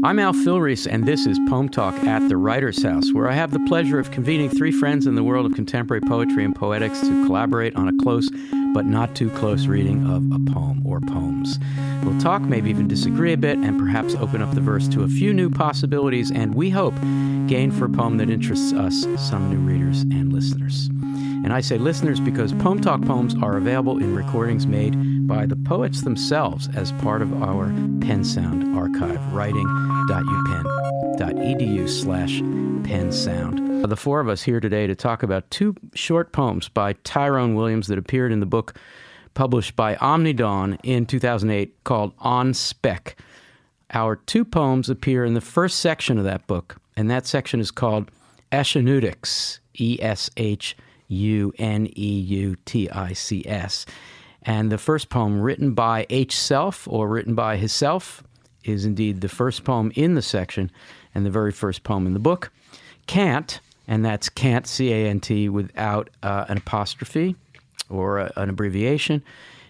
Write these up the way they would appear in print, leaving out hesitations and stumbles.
I'm Al Filreis, and this is PoemTalk at the Writer's House, where I have the pleasure of convening three friends in the world of contemporary poetry and poetics to collaborate on a close but not too close reading of a poem or poems. We'll talk, maybe even disagree a bit, and perhaps open up the verse to a few new possibilities, and we hope gain for a poem that interests us some new readers and listeners. And I say listeners because PoemTalk poems are available in recordings made by the poets themselves as part of our Pen Sound archive, writing.upenn.edu/pensound. The four of us here today to talk about two short poems by Tyrone Williams that appeared in the book published by Omnidawn in 2008 called On Spec. Our two poems appear in the first section of that book, and that section is called Esheneutics, Esheneutics. And the first poem, written by H. Self, or written by himself, is indeed the first poem in the section and the very first poem in the book. Cant, and that's Cant, C-A-N-T, without an apostrophe or an abbreviation,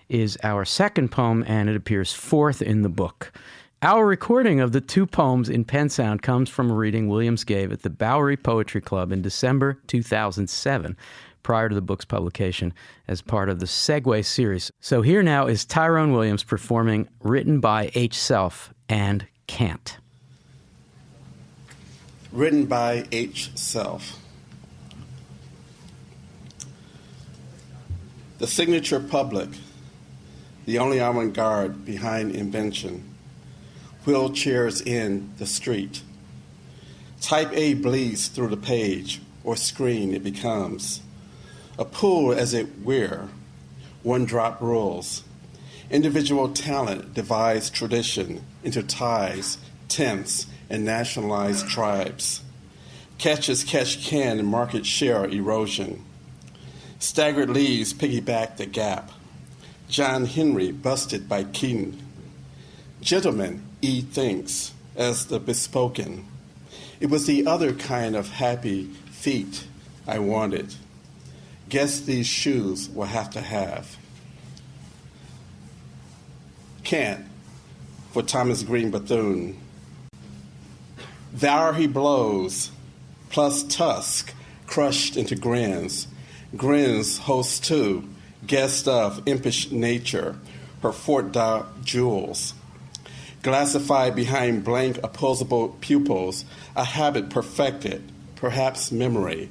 is our second poem, and it appears fourth in the book. Our recording of the two poems in Pen Sound comes from a reading Williams gave at the Bowery Poetry Club in December 2007, prior to the book's publication, as part of the Segue series. So here now is Tyrone Williams performing Written by H. Self and Cant. Written by H. Self. The signature public, the only avant-garde behind invention, wheelchairs in the street. Type A bleeds through the page, or screen it becomes. A pool as it were, one-drop rules. Individual talent divides tradition into ties, tenths, and nationalized tribes. Catch as catch can in market share erosion. Staggered leaves piggyback the gap. John Henry busted by Keaton. Gentlemen, E thinks, as the bespoken. It was the other kind of happy feet I wanted. Guess these shoes will have to have. Cant, for Thomas Green Bethune. There he blows, plus tusk, crushed into grins. Grins host too, guest of impish nature, her Fort Da jewels. Glassified behind blank opposable pupils, a habit perfected, perhaps memory,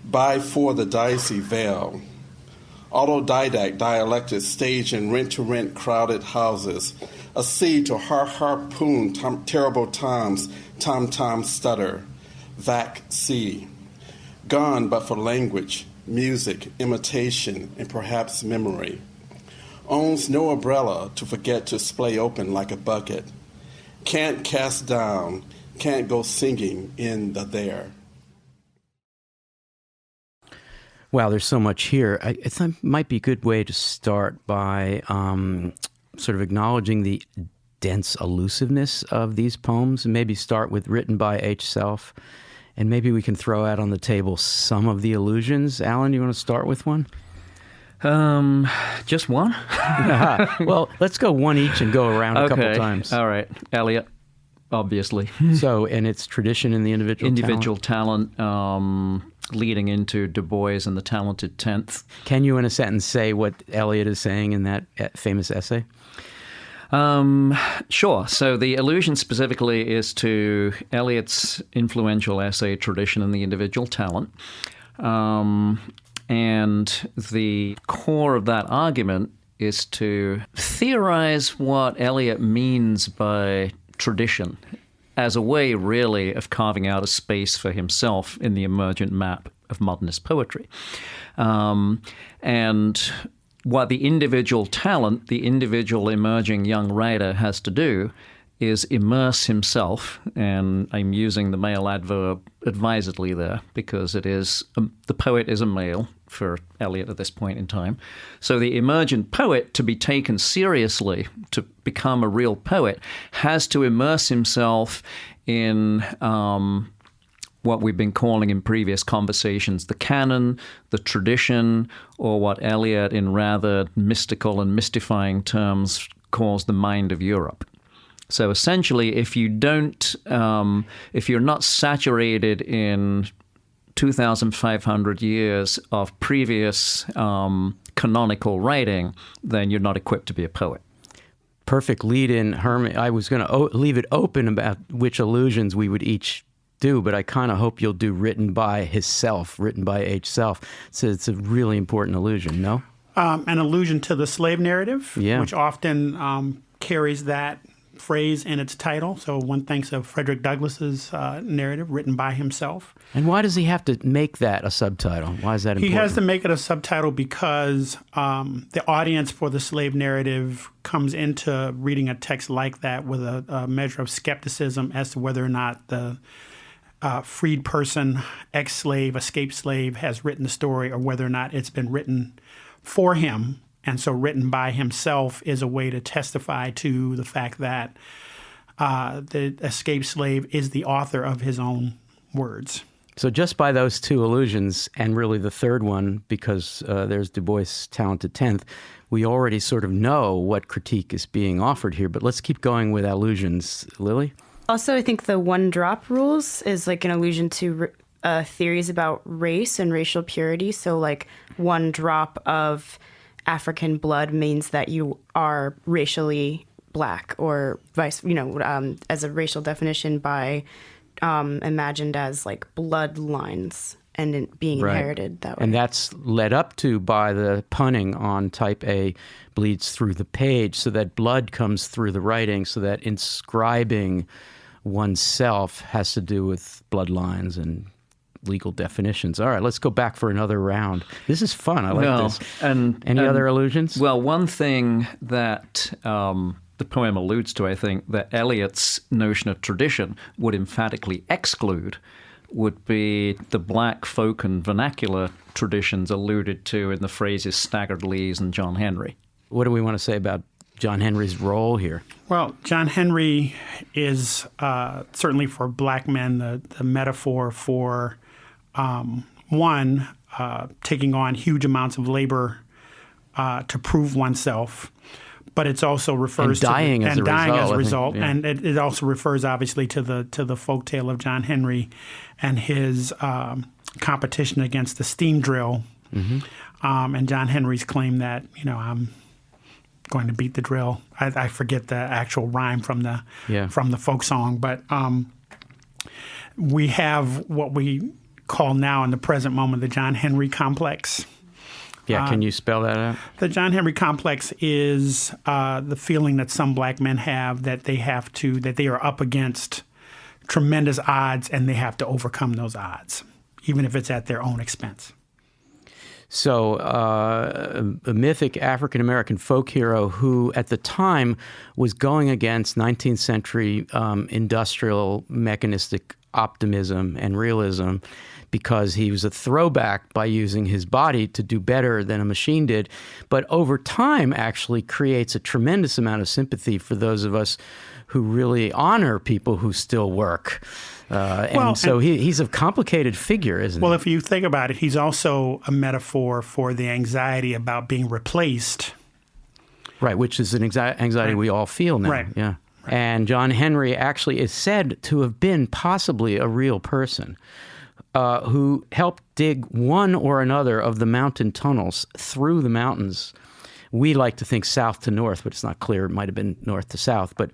by for the dicey veil. Autodidact dialected stage in rent-to-rent crowded houses, a sea to harpoon terrible toms, tom-tom stutter, vac sea. Gone but for language, music, imitation, and perhaps memory. Owns no umbrella to forget to splay open like a bucket. Can't cast down, can't go singing in the there. Wow, there's so much here. I thought it might be a good way to start by sort of acknowledging the dense elusiveness of these poems, and maybe start with Written by H. Self, and maybe we can throw out on the table some of the allusions. Alan, you want to start with one? Just one? Well, let's go one each and go around a couple times. All right. Eliot, obviously. So, and it's tradition in the individual talent, leading into Du Bois and the Talented Tenth. Can you, in a sentence, say what Eliot is saying in that famous essay? Sure. So the allusion specifically is to Eliot's influential essay, Tradition and the Individual Talent. And the core of that argument is to theorize what Eliot means by tradition as a way, really, of carving out a space for himself in the emergent map of modernist poetry. And what the individual talent, the individual emerging young writer has to do is immerse himself, and I'm using the male adverb advisedly there because it is the poet is a male for Eliot at this point in time. So the emergent poet, to be taken seriously, to become a real poet, has to immerse himself in what we've been calling in previous conversations the canon, the tradition, or what Eliot in rather mystical and mystifying terms calls the mind of Europe. So essentially, if you're not saturated in 2,500 years of previous canonical writing, then you're not equipped to be a poet. Perfect lead-in, Herman. I was going to leave it open about which allusions we would each do, but I kind of hope you'll do written by himself, written by H. Self. So it's a really important allusion, no? An allusion to the slave narrative, Yeah. which often carries that phrase in its title. So one thinks of Frederick Douglass's narrative, written by himself. And why does he have to make that a subtitle? Why is that important? He has to make it a subtitle because the audience for the slave narrative comes into reading a text like that with a measure of skepticism as to whether or not the freed person, ex-slave, escaped slave has written the story, or whether or not it's been written for him. And so written by himself is a way to testify to the fact that the escaped slave is the author of his own words. So just by those two allusions, and really the third one, because there's Du Bois' Talented Tenth, we already sort of know what critique is being offered here. But let's keep going with allusions. Lily? Also, I think the one-drop rules is like an allusion to theories about race and racial purity. So like one drop of African blood means that you are racially black, or vice, as a racial definition by imagined as like bloodlines and being inherited that way. And that's led up to by the punning on type A bleeds through the page, so that blood comes through the writing, so that inscribing oneself has to do with bloodlines and legal definitions. All right, let's go back for another round. This is fun. I like this. Any other allusions? Well, one thing that the poem alludes to, I think, that Eliot's notion of tradition would emphatically exclude would be the black folk and vernacular traditions alluded to in the phrases Staggered Lees and John Henry. What do we want to say about John Henry's role here? Well, John Henry is certainly for black men the metaphor for taking on huge amounts of labor to prove oneself, but it's also refers and dying to as a result. Yeah. And it also refers obviously to the folktale of John Henry and his competition against the steam drill, and John Henry's claim that I'm going to beat the drill. I forget the actual rhyme from the folk song, but we have what we call now in the present moment the John Henry complex. Yeah, can you spell that out? The John Henry complex is the feeling that some black men have that they are up against tremendous odds and they have to overcome those odds, even if it's at their own expense. So a mythic African-American folk hero who at the time was going against 19th century industrial mechanistic optimism and realism, because he was a throwback by using his body to do better than a machine did, but over time actually creates a tremendous amount of sympathy for those of us who really honor people who still work. He's a complicated figure, isn't he? Well, if you think about it, he's also a metaphor for the anxiety about being replaced. Right, which is an anxiety we all feel now. Right. Yeah. And John Henry actually is said to have been possibly a real person who helped dig one or another of the mountain tunnels through the mountains. We like to think south to north, but it's not clear. It might have been north to south. But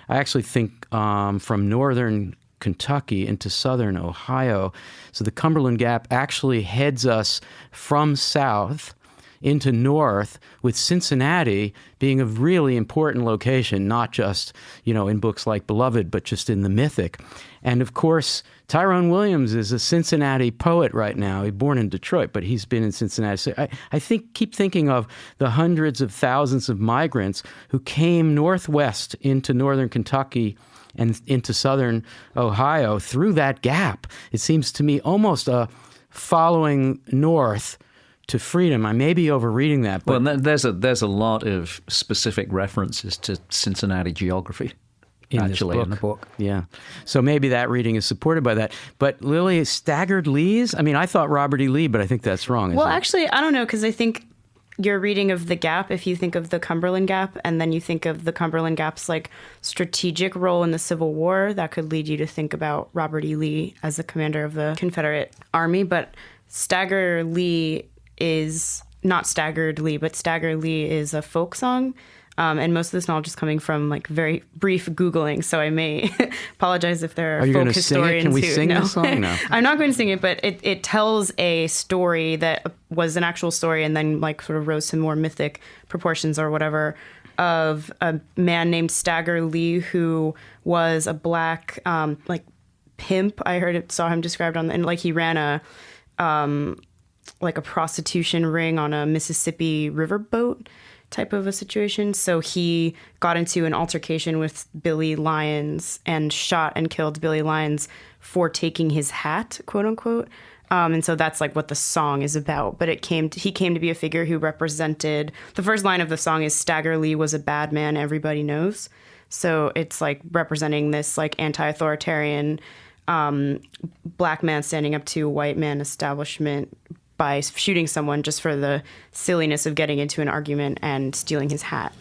I actually think from northern Kentucky into southern Ohio. So the Cumberland Gap actually heads us from south into north, with Cincinnati being a really important location, not just, in books like Beloved, but just in the mythic. And of course, Tyrone Williams is a Cincinnati poet right now. He's born in Detroit, but he's been in Cincinnati. So I keep thinking of the hundreds of thousands of migrants who came northwest into northern Kentucky and into southern Ohio through that gap. It seems to me almost a following north to freedom. I may be overreading that. But there's a lot of specific references to Cincinnati geography in the book. Yeah. So maybe that reading is supported by that. But Lily, Staggered Lees? I mean, I thought Robert E. Lee, but I think that's wrong. Well, actually, I don't know, because I think your reading of the Gap, if you think of the Cumberland Gap, and then you think of the Cumberland Gap's like strategic role in the Civil War, that could lead you to think about Robert E. Lee as the commander of the Confederate Army. But Stagger Lee is not Staggered Lee, but Stagger Lee is a folk song. And most of this knowledge is coming from like very brief Googling, so I may apologize if there are folk historians. Can we sing the song? No. I'm not going to sing it, but it tells a story that was an actual story and then like sort of rose to more mythic proportions or whatever, of a man named Stagger Lee who was a black like pimp. Saw him described and like he ran a like a prostitution ring on a Mississippi riverboat type of a situation. So he got into an altercation with Billy Lyons and shot and killed Billy Lyons for taking his hat, quote unquote. And so that's like what the song is about. But he came to be a figure who represented, the first line of the song is Stagger Lee was a bad man everybody knows. So it's like representing this like anti-authoritarian black man standing up to a white man establishment by shooting someone just for the silliness of getting into an argument and stealing his hat.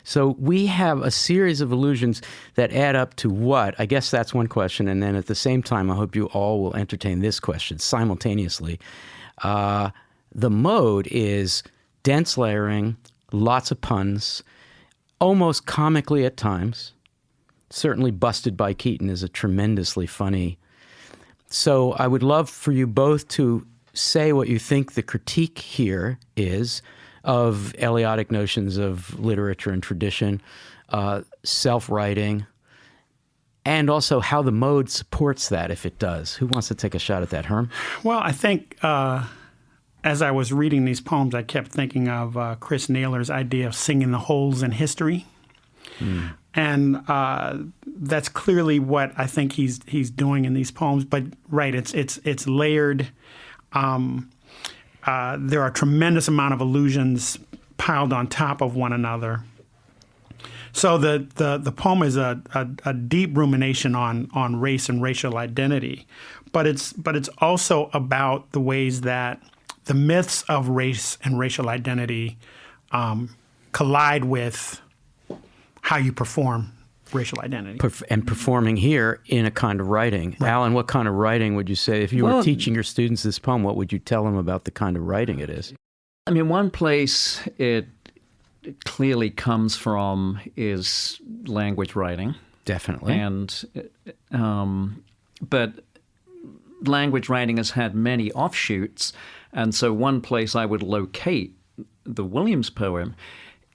So we have a series of allusions that add up to what? I guess that's one question. And then at the same time, I hope you all will entertain this question simultaneously. The mode is dense layering, lots of puns, almost comically at times. Certainly Busted by Keaton is a tremendously funny. So I would love for you both to say what you think the critique here is of Eliadic notions of literature and tradition, self-writing, and also how the mode supports that, if it does. Who wants to take a shot at that, Herm? Well, I think as I was reading these poems, I kept thinking of Chris Naylor's idea of singing the holes in history. And that's clearly what I think he's doing in these poems. But right, it's layered. There are a tremendous amount of allusions piled on top of one another. So the poem is a deep rumination on race and racial identity, but it's also about the ways that the myths of race and racial identity collide with how you perform racial identity. And performing here in a kind of writing. Right. Alan, what kind of writing would you say? If you were teaching your students this poem, what would you tell them about the kind of writing it is? I mean, one place it clearly comes from is language writing. Definitely. And but language writing has had many offshoots. And so one place I would locate the Williams poem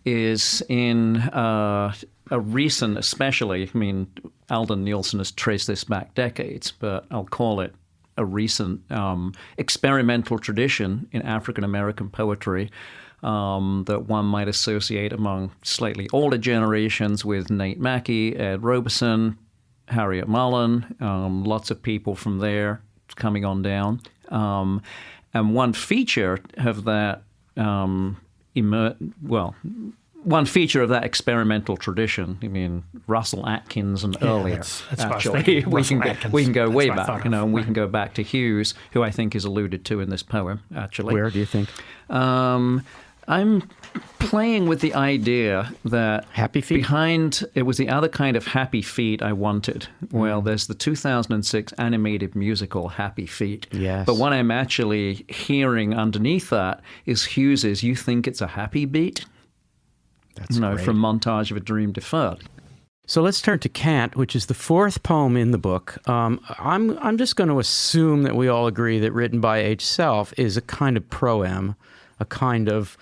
is in a recent, especially, I mean, Alden Nielsen has traced this back decades, but I'll call it a recent experimental tradition in African-American poetry that one might associate among slightly older generations with Nate Mackey, Ed Robeson, Harriet Mullen, lots of people from there coming on down. And one feature of that one feature of that experimental tradition, I mean, Russell Atkins and earlier, that's actually, we can go way back, and we can go back to Hughes, who I think is alluded to in this poem, actually. Where do you think? I'm playing with the idea that Happy Feet? Behind it was the other kind of Happy Feet I wanted. Well, there's the 2006 animated musical Happy Feet. Yes. But what I'm actually hearing underneath that is Hughes's "You Think It's a Happy Beat?" That's great. From Montage of a Dream Deferred. So let's turn to Cant, which is the fourth poem in the book. I'm just going to assume that we all agree that Written by H. Self is a kind of proem, a kind of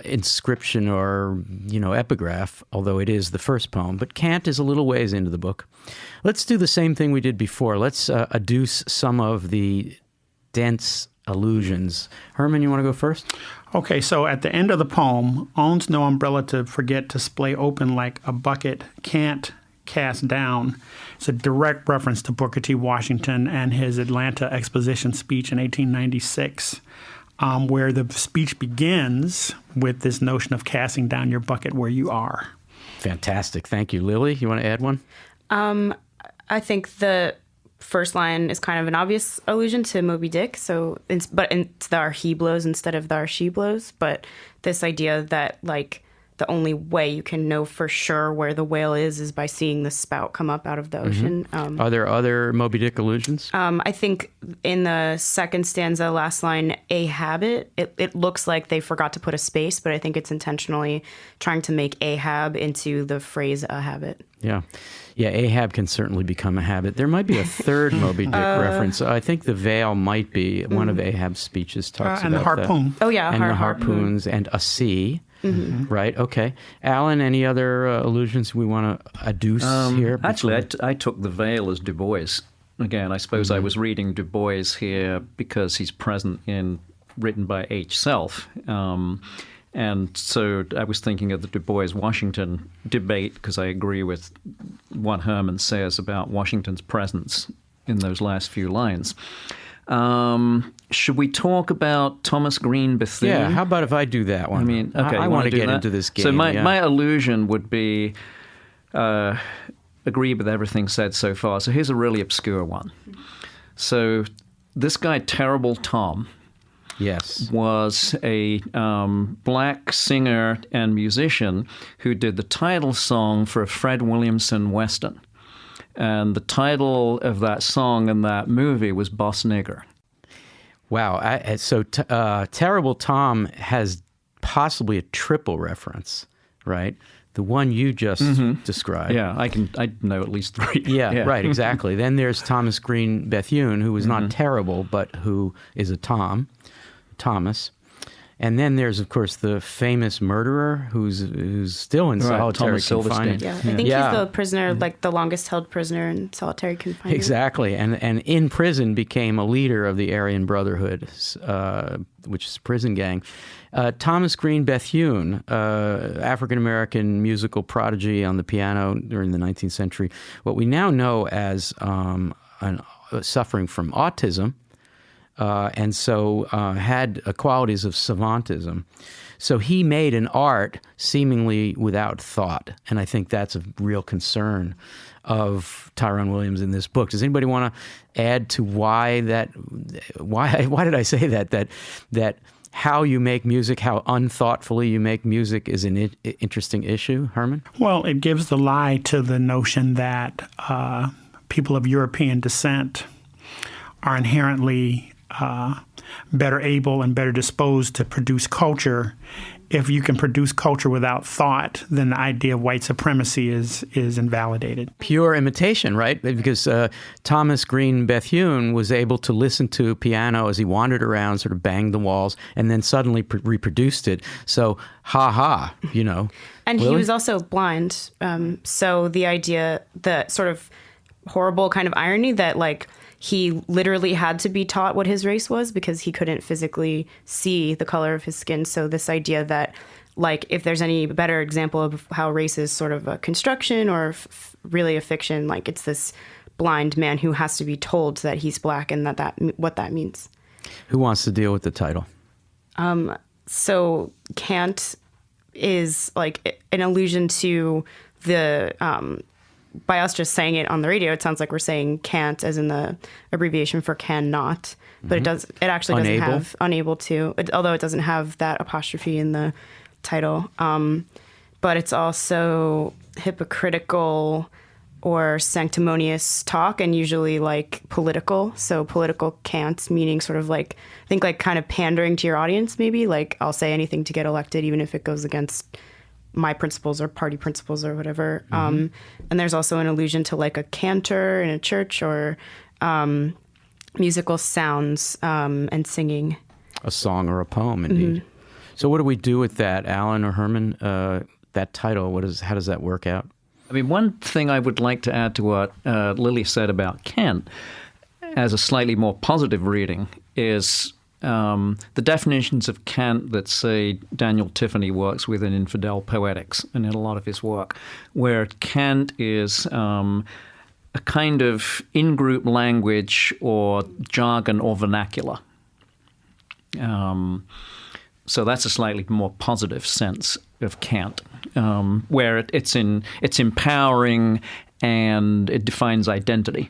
inscription or, epigraph, although it is the first poem. But Cant is a little ways into the book. Let's do the same thing we did before. Let's adduce some of the dense allusions. Herman, you want to go first? Okay, so at the end of the poem, owns no umbrella to forget to splay open like a bucket, can't cast down. It's a direct reference to Booker T. Washington and his Atlanta Exposition speech in 1896, where the speech begins with this notion of casting down your bucket where you are. Fantastic. Thank you. Lily, you want to add one? I think the first line is kind of an obvious allusion to Moby Dick. So, but it's the he blows instead of the she blows. But this idea that like the only way you can know for sure where the whale is by seeing the spout come up out of the ocean. Are there other Moby Dick allusions? I think in the second stanza, last line, a habit, it looks like they forgot to put a space, but I think it's intentionally trying to make Ahab into the phrase a habit. Yeah. Yeah, Ahab can certainly become a habit. There might be a third Moby Dick reference. I think the veil might be one of Ahab's speeches talks and about the harpoon. Oh, yeah. And the harpoons and a sea. Right, okay. Alan, any other allusions we want to adduce here? Actually, I took the veil as Du Bois. Again, I suppose I was reading Du Bois here because he's present in written by H. Self. And so I was thinking of the Du Bois-Washington debate because I agree with what Herman says about Washington's presence in those last few lines. Should we talk about Thomas Green Bethune? Yeah, how about if I do that one? I mean, okay, I want to get into this game. So my allusion would be agree with everything said so far. So here's a really obscure one. So this guy, Terrible Tom, was a black singer and musician who did the title song for a Fred Williamson Western. And the title of that song in that movie was Boss Nigger. Wow. So Terrible Tom has possibly a triple reference, right? The one you just described. Yeah, I know at least three. Yeah, right, exactly. Then there's Thomas Green Bethune, who was not terrible, but who is a Thomas. And then there's, of course, the famous murderer who's still in solitary confinement. Yeah, I think he's the prisoner, like the longest held prisoner in solitary confinement. Exactly, and in prison became a leader of the Aryan Brotherhood, which is a prison gang. Thomas Green Bethune, African-American musical prodigy on the piano during the 19th century, what we now know as suffering from autism, and so had qualities of savantism. So he made an art seemingly without thought, and I think that's a real concern of Tyrone Williams in this book. Does anybody want to add to why did I say that how you make music, how unthoughtfully you make music is an interesting issue, Herman? Well, it gives the lie to the notion that people of European descent are inherently better able and better disposed to produce culture. If you can produce culture without thought, then the idea of white supremacy is invalidated. Pure imitation, right? Because Thomas Green Bethune was able to listen to piano as he wandered around, sort of banged the walls, and then suddenly reproduced it. So, you know. And he was also blind. So the idea, the sort of horrible kind of irony that, like, he literally had to be taught what his race was because he couldn't physically see the color of his skin. So this idea that, like, if there's any better example of how race is sort of a construction or really a fiction, like, it's this blind man who has to be told that he's black and that what that means. Who wants to deal with the title? So Cant is like an allusion to the by us just saying it on the radio, it sounds like we're saying can't as in the abbreviation for cannot, but it actually doesn't have unable to, although it doesn't have that apostrophe in the title. But it's also hypocritical or sanctimonious talk and usually like political. So political can't, meaning sort of like, I think like kind of pandering to your audience maybe, like I'll say anything to get elected even if it goes against my principles or party principles or whatever. And there's also an allusion to like a cantor in a church or musical sounds and singing. A song or a poem, indeed. So what do we do with that, Alan or Herman? That title, how does that work out? I mean, one thing I would like to add to what Lily said about Cant as a slightly more positive reading is the definitions of Cant that, say, Daniel Tiffany works with in Infidel Poetics and in a lot of his work, where Cant is a kind of in-group language or jargon or vernacular. So that's a slightly more positive sense of Cant, where it's empowering and it defines identity.